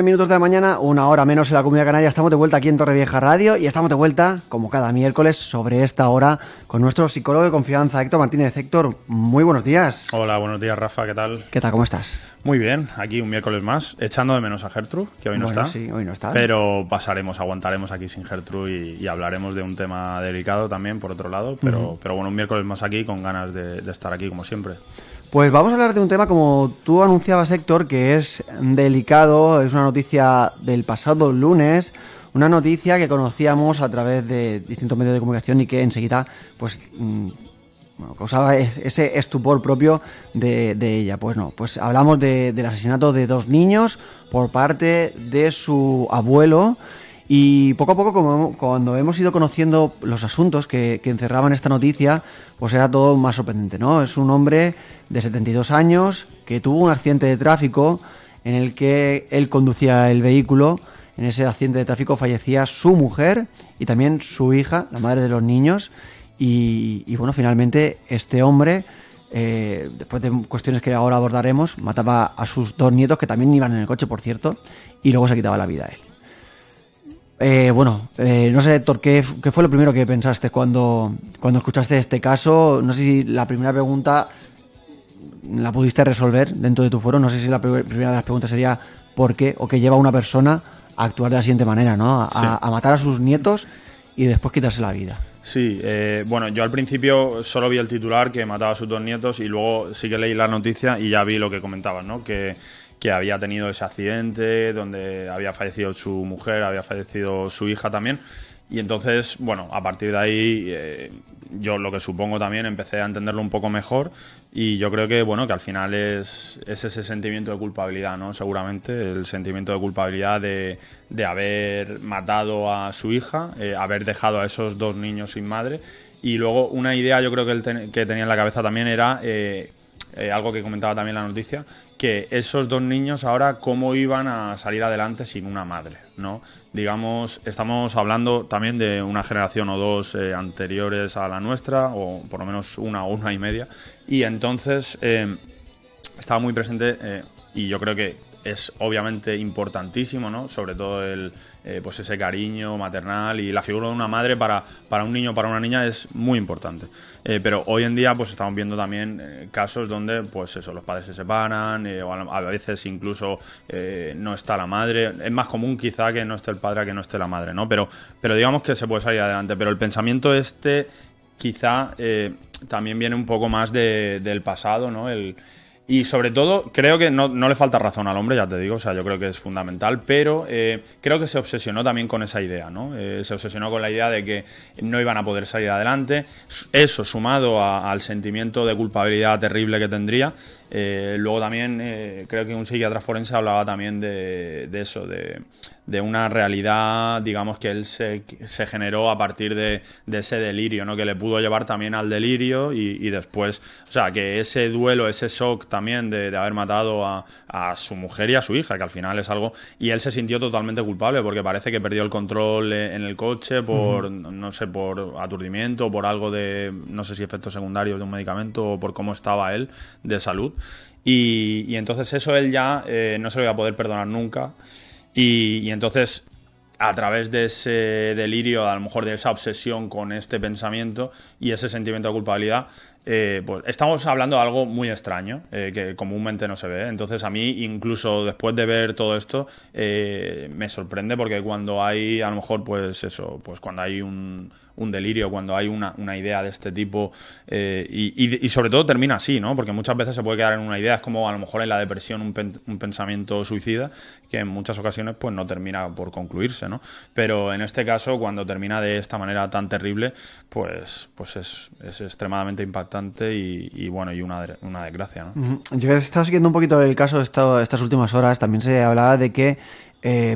Minutos de la mañana, una hora menos en la Comunidad Canaria. Estamos de vuelta aquí en Torrevieja Radio y estamos de vuelta, como cada miércoles, sobre esta hora con nuestro psicólogo de confianza, Héctor Martínez. Héctor, muy buenos días. Hola, buenos días, Rafa, ¿qué tal? ¿Qué tal? ¿Cómo estás? Muy bien, aquí un miércoles más, echando de menos a Gertrude, que hoy no está. Sí, hoy no está. Pero aguantaremos aquí sin Gertrude y hablaremos de un tema delicado también, por otro lado. Pero bueno, un miércoles más aquí con ganas de estar aquí, como siempre. Pues vamos a hablar de un tema, como tú anunciabas, Héctor, que es delicado. Es una noticia del pasado lunes, una noticia que conocíamos a través de distintos medios de comunicación y que enseguida pues causaba ese estupor propio de ella. Pues no, pues hablamos del asesinato de dos niños por parte de su abuelo. Y poco a poco, cuando hemos ido conociendo los asuntos que encerraban esta noticia, pues era todo más sorprendente, ¿no? Es un hombre de 72 años que tuvo un accidente de tráfico en el que él conducía el vehículo. En ese accidente de tráfico fallecía su mujer y también su hija, la madre de los niños. Y bueno, finalmente este hombre, después de cuestiones que ahora abordaremos, mataba a sus dos nietos, que también iban en el coche, por cierto, y luego se quitaba la vida a él. No sé, Héctor, ¿qué fue lo primero que pensaste cuando escuchaste este caso? No sé si la primera pregunta la pudiste resolver dentro de tu foro. No sé si la primera de las preguntas sería ¿por qué o qué lleva a una persona a actuar de la siguiente manera, ¿no? A matar a sus nietos y después quitarse la vida. Sí, bueno, yo al principio solo vi el titular que mataba a sus dos nietos y luego sí que leí la noticia y ya vi lo que comentabas, ¿no? Que había tenido ese accidente donde había fallecido su mujer, había fallecido su hija también. Y entonces, bueno, a partir de ahí yo lo que supongo también empecé a entenderlo un poco mejor y yo creo que, bueno, que al final es ese sentimiento de culpabilidad, ¿no? Seguramente el sentimiento de culpabilidad de haber matado a su hija, haber dejado a esos dos niños sin madre. Y luego una idea yo creo que él que tenía en la cabeza también era algo que comentaba también la noticia, que esos dos niños ahora cómo iban a salir adelante sin una madre, ¿no? Digamos, estamos hablando también de una generación o dos anteriores a la nuestra, o por lo menos una y media, y entonces estaba muy presente y yo creo que es obviamente importantísimo, ¿no? Sobre todo pues ese cariño maternal y la figura de una madre para un niño o para una niña es muy importante. Pero hoy en día pues estamos viendo también casos donde pues eso, los padres se separan o a veces incluso no está la madre. Es más común quizá que no esté el padre a que no esté la madre, ¿no? Pero digamos que se puede salir adelante. Pero el pensamiento quizá también viene un poco más del pasado, ¿no? Y sobre todo, creo que no le falta razón al hombre, ya te digo, o sea, yo creo que es fundamental, pero creo que se obsesionó también con esa idea, ¿no? Se obsesionó con la idea de que no iban a poder salir adelante, eso sumado al sentimiento de culpabilidad terrible que tendría. Luego también creo que un psiquiatra forense hablaba también de eso, de una realidad, digamos, que él se generó a partir de ese delirio, ¿no? Que le pudo llevar también al delirio y después, o sea, que ese duelo, ese shock también de haber matado a su mujer y a su hija, que al final es algo, y él se sintió totalmente culpable porque parece que perdió el control en el coche por, no sé, por aturdimiento, por algo de, no sé si efectos secundarios de un medicamento o por cómo estaba él de salud. Y entonces eso él ya no se lo iba a poder perdonar nunca. Y entonces, a través de ese delirio, a lo mejor de esa obsesión con este pensamiento y ese sentimiento de culpabilidad, pues estamos hablando de algo muy extraño, que comúnmente no se ve. Entonces a mí, incluso después de ver todo esto, me sorprende porque cuando hay, a lo mejor, pues eso, pues cuando hay un delirio, cuando hay una idea de este tipo y sobre todo termina así, ¿no? Porque muchas veces se puede quedar en una idea, es como a lo mejor en la depresión un pensamiento suicida que en muchas ocasiones pues no termina por concluirse, ¿no? Pero en este caso, cuando termina de esta manera tan terrible, pues es extremadamente impactante y bueno, y una desgracia, ¿no? Yo he estado siguiendo un poquito el caso estas últimas horas. También se hablaba de que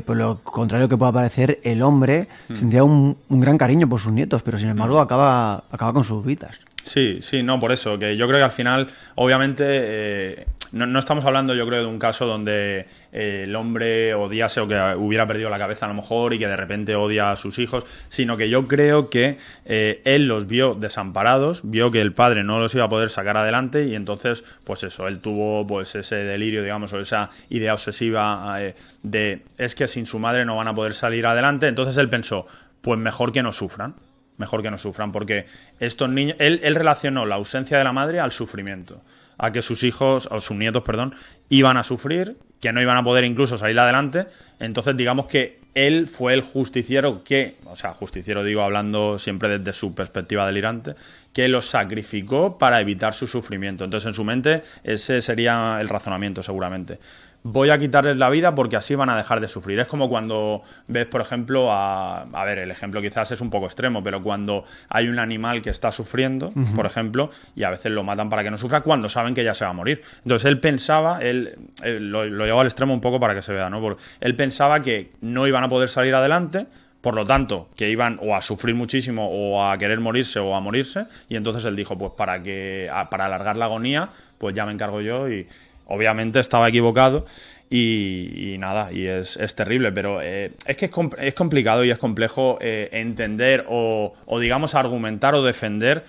por lo contrario que pueda parecer, el hombre sentía un gran cariño por sus nietos, pero sin embargo acaba con sus vidas. Sí, no, por eso, que yo creo que al final, obviamente, no estamos hablando, yo creo, de un caso donde el hombre odiase o que hubiera perdido la cabeza a lo mejor y que de repente odia a sus hijos, sino que yo creo que él los vio desamparados, vio que el padre no los iba a poder sacar adelante y entonces, pues eso, él tuvo pues ese delirio, digamos, o esa idea obsesiva de es que sin su madre no van a poder salir adelante, entonces él pensó, pues mejor que no sufran, porque estos niños, él relacionó la ausencia de la madre al sufrimiento, a que sus hijos, o sus nietos, perdón, iban a sufrir, que no iban a poder incluso salir adelante. Entonces, digamos que él fue el justiciero justiciero digo hablando siempre desde su perspectiva delirante, que los sacrificó para evitar su sufrimiento. Entonces, en su mente, ese sería el razonamiento, seguramente. Voy a quitarles la vida porque así van a dejar de sufrir. Es como cuando ves, por ejemplo, a ver, el ejemplo quizás es un poco extremo, pero cuando hay un animal que está sufriendo, por ejemplo, y a veces lo matan para que no sufra, cuando saben que ya se va a morir. Entonces él pensaba, lo llevó al extremo un poco para que se vea, ¿no? Porque él pensaba que no iban a poder salir adelante, por lo tanto, que iban o a sufrir muchísimo o a querer morirse o a morirse, y entonces él dijo, pues para alargar la agonía, pues ya me encargo yo y... Obviamente estaba equivocado y nada, y es terrible, pero es que es complicado y es complejo entender o digamos argumentar o defender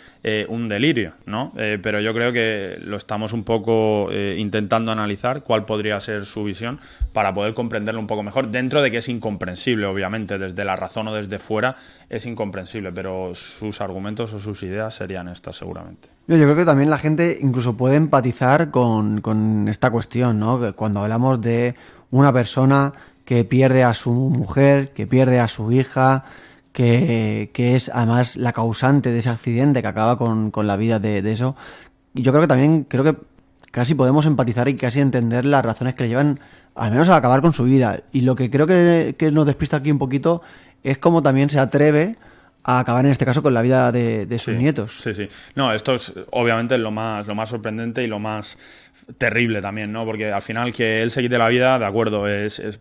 un delirio, ¿no? Pero yo creo que lo estamos un poco intentando analizar cuál podría ser su visión para poder comprenderlo un poco mejor, dentro de que es incomprensible, obviamente, desde la razón o desde fuera es incomprensible, pero sus argumentos o sus ideas serían estas seguramente. Yo creo que también la gente incluso puede empatizar con esta cuestión, ¿no? Que cuando hablamos de una persona que pierde a su mujer, que pierde a su hija, que es además la causante de ese accidente que acaba con la vida de eso. Y yo creo que casi podemos empatizar y casi entender las razones que le llevan al menos a acabar con su vida. Y lo que creo que nos despista aquí un poquito es cómo también se atreve a acabar en este caso con la vida de sus nietos. Sí. No, esto es obviamente lo más sorprendente y lo más terrible también, ¿no? Porque al final que él se quite la vida, de acuerdo,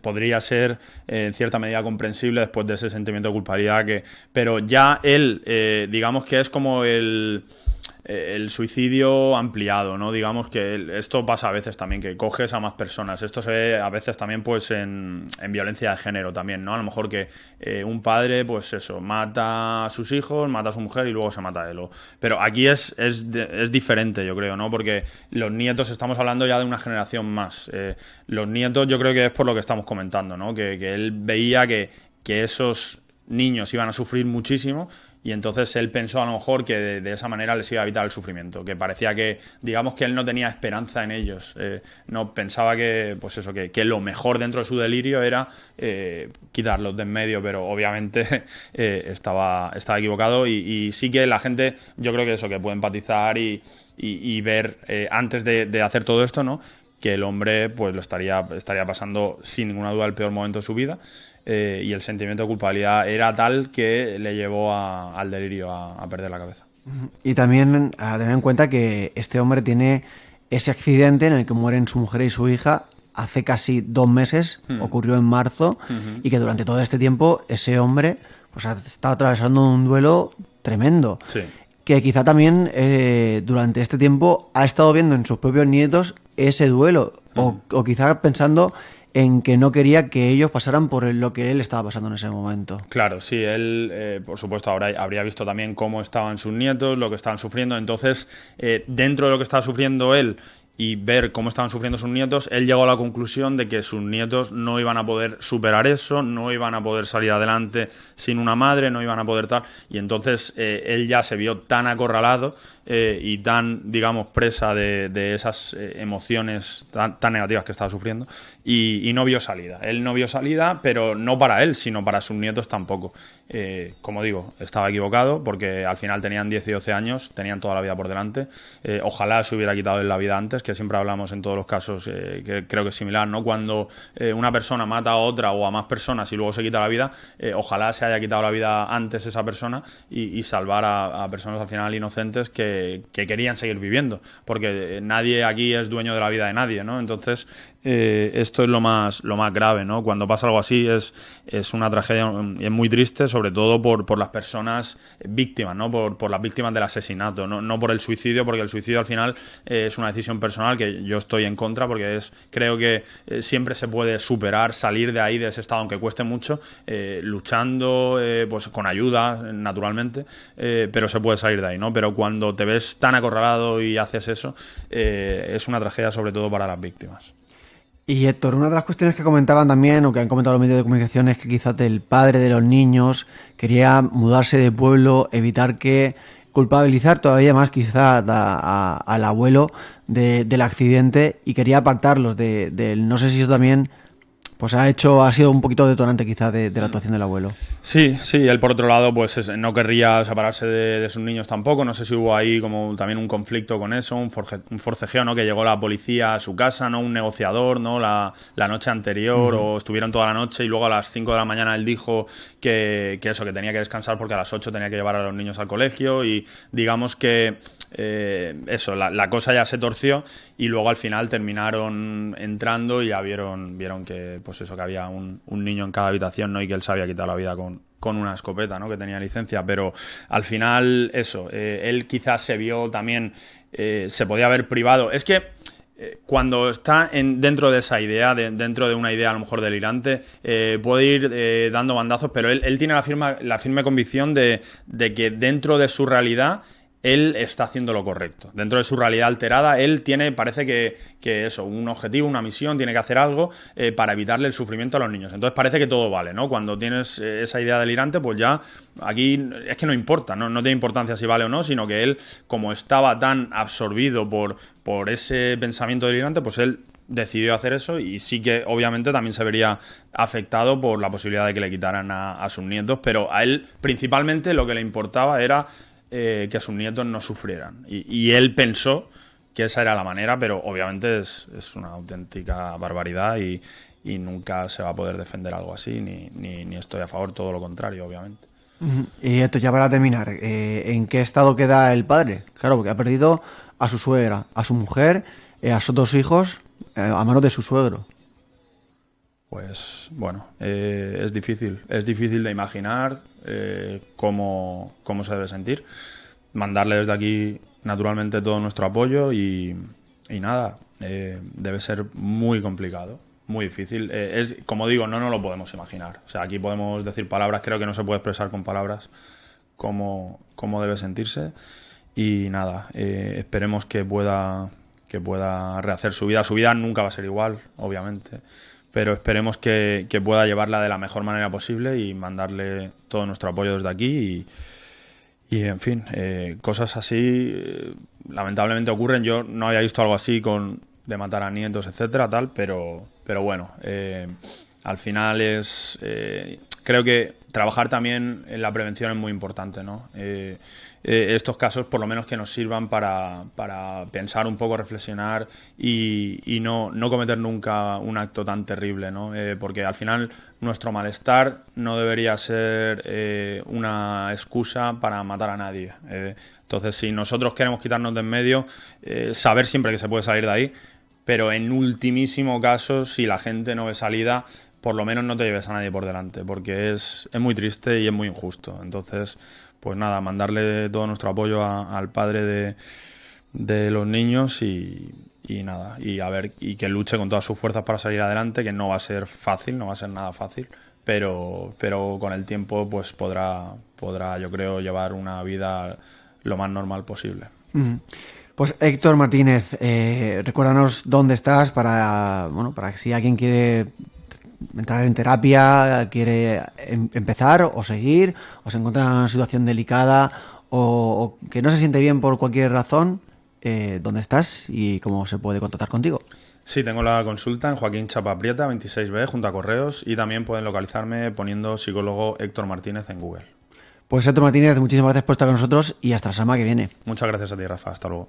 podría ser en cierta medida comprensible después de ese sentimiento de culpabilidad pero ya él, digamos que es como el suicidio ampliado, ¿no? Digamos que esto pasa a veces también, que coges a más personas. Esto se ve a veces también pues en violencia de género también, ¿no? A lo mejor que un padre, pues eso, mata a sus hijos, mata a su mujer y luego se mata a él. Pero aquí es diferente, yo creo, ¿no? Porque los nietos, estamos hablando ya de una generación más. Los nietos yo creo que es por lo que estamos comentando, ¿no? Que él veía que esos niños iban a sufrir muchísimo. Y entonces él pensó a lo mejor que de esa manera les iba a evitar el sufrimiento, que parecía que, digamos que él no tenía esperanza en ellos, no pensaba que, pues eso, que lo mejor dentro de su delirio era quitarlos de en medio, pero obviamente estaba equivocado y sí que la gente, yo creo que eso, que puede empatizar y ver antes de hacer todo esto, ¿no? Que el hombre pues lo estaría pasando sin ninguna duda el peor momento de su vida. Y el sentimiento de culpabilidad era tal que le llevó al delirio, a perder la cabeza. Y también a tener en cuenta que este hombre tiene ese accidente en el que mueren su mujer y su hija hace casi 2 meses, ocurrió en marzo, y que durante todo este tiempo ese hombre pues ha estado atravesando un duelo tremendo. Sí. Que quizá también durante este tiempo ha estado viendo en sus propios nietos ese duelo, o quizá pensando en que no quería que ellos pasaran por lo que él estaba pasando en ese momento. Claro, sí, él, por supuesto, habría visto también cómo estaban sus nietos, lo que estaban sufriendo. Entonces, dentro de lo que estaba sufriendo él y ver cómo estaban sufriendo sus nietos, él llegó a la conclusión de que sus nietos no iban a poder superar eso, no iban a poder salir adelante sin una madre, no iban a poder tal. Y entonces él ya se vio tan acorralado y tan, digamos, presa de esas emociones tan negativas que estaba sufriendo y no vio salida. Él no vio salida, pero no para él, sino para sus nietos tampoco. Como digo, estaba equivocado porque al final tenían 10 y 12 años, tenían toda la vida por delante. Ojalá se hubiera quitado la vida antes, que siempre hablamos en todos los casos, que creo que es similar, ¿no? Cuando una persona mata a otra o a más personas y luego se quita la vida, ojalá se haya quitado la vida antes esa persona y salvar a personas al final inocentes que querían seguir viviendo, porque nadie aquí es dueño de la vida de nadie, ¿no? Entonces, esto es lo más grave, ¿no? Cuando pasa algo así es una tragedia, es muy triste, sobre todo por las personas víctimas, ¿no? Por las víctimas del asesinato, no por el suicidio, porque el suicidio al final es una decisión personal que yo estoy en contra, porque creo que siempre se puede superar, salir de ahí, de ese estado, aunque cueste mucho, luchando, pues con ayuda, naturalmente, pero se puede salir de ahí, ¿no? Pero cuando te ves tan acorralado y haces eso, es una tragedia sobre todo para las víctimas. Y Héctor, una de las cuestiones que comentaban también, o que han comentado los medios de comunicación, es que quizás el padre de los niños quería mudarse de pueblo, evitar que culpabilizar todavía más quizás al abuelo del accidente, y quería apartarlos del no sé si eso también pues ha sido un poquito detonante quizás de la actuación del abuelo. Sí, él por otro lado pues no querría separarse de sus niños tampoco, no sé si hubo ahí como también un conflicto con eso, un forcejeo, ¿no? Que llegó la policía a su casa, ¿no? Un negociador, ¿no? La noche anterior, o estuvieron toda la noche y luego a las 5 de la mañana él dijo que tenía que descansar porque a las 8 tenía que llevar a los niños al colegio, y digamos que la cosa ya se torció, y luego al final terminaron entrando y ya vieron que pues eso, que había un niño en cada habitación, ¿no? Y que él se había quitado la vida con una escopeta, ¿no? Que tenía licencia, pero al final él quizás se vio también, se podía haber privado. Es que cuando está dentro de esa idea, dentro de una idea a lo mejor delirante, puede ir dando bandazos, pero él tiene la firme convicción de que dentro de su realidad él está haciendo lo correcto. Dentro de su realidad alterada, él parece que un objetivo, una misión, tiene que hacer algo para evitarle el sufrimiento a los niños. Entonces parece que todo vale, ¿no? Cuando tienes esa idea delirante, pues ya aquí es que no importa, no tiene importancia si vale o no, sino que él, como estaba tan absorbido por ese pensamiento delirante, pues él decidió hacer eso, y sí que obviamente también se vería afectado por la posibilidad de que le quitaran a sus nietos, pero a él principalmente lo que le importaba era que sus nietos no sufrieran. Y él pensó que esa era la manera, pero obviamente es una auténtica barbaridad, y nunca se va a poder defender algo así, ni estoy a favor, todo lo contrario, obviamente. Y esto ya para terminar, ¿en qué estado queda el padre? Claro, porque ha perdido a su suegra, a su mujer, a sus dos hijos, a manos de su suegro. Pues bueno, es difícil de imaginar cómo se debe sentir. Mandarle desde aquí naturalmente todo nuestro apoyo, y nada, debe ser muy complicado, muy difícil. Como digo, no nos lo podemos imaginar. O sea, aquí podemos decir palabras, creo que no se puede expresar con palabras cómo debe sentirse, y nada, esperemos que pueda rehacer su vida. Su vida nunca va a ser igual, obviamente, pero esperemos que pueda llevarla de la mejor manera posible, y mandarle todo nuestro apoyo desde aquí, y en fin, cosas así lamentablemente ocurren. Yo no había visto algo así de matar a nietos, etcétera, tal, pero bueno, al final creo que trabajar también en la prevención es muy importante, ¿no? Estos casos por lo menos que nos sirvan para pensar un poco, reflexionar, y no cometer nunca un acto tan terrible, ¿no? Porque al final nuestro malestar no debería ser una excusa para matar a nadie. Entonces, si nosotros queremos quitarnos de en medio, saber siempre que se puede salir de ahí, pero en ultimísimo caso, si la gente no ve salida, por lo menos no te lleves a nadie por delante, porque es muy triste y es muy injusto. Entonces, pues nada, mandarle todo nuestro apoyo al padre de los niños, y nada, y que luche con todas sus fuerzas para salir adelante, que no va a ser fácil, no va a ser nada fácil, pero con el tiempo pues podrá yo creo llevar una vida lo más normal posible. Pues Héctor Martínez, recuérdanos dónde estás para que si alguien quiere entrar en terapia, quiere empezar o seguir, o se encuentra en una situación delicada, o que no se siente bien por cualquier razón, ¿dónde estás y cómo se puede contactar contigo? Sí, tengo la consulta en Joaquín Chapaprieta, 26B, junto a Correos, y también pueden localizarme poniendo psicólogo Héctor Martínez en Google. Pues Héctor Martínez, muchísimas gracias por estar con nosotros, y hasta la semana que viene. Muchas gracias a ti, Rafa. Hasta luego.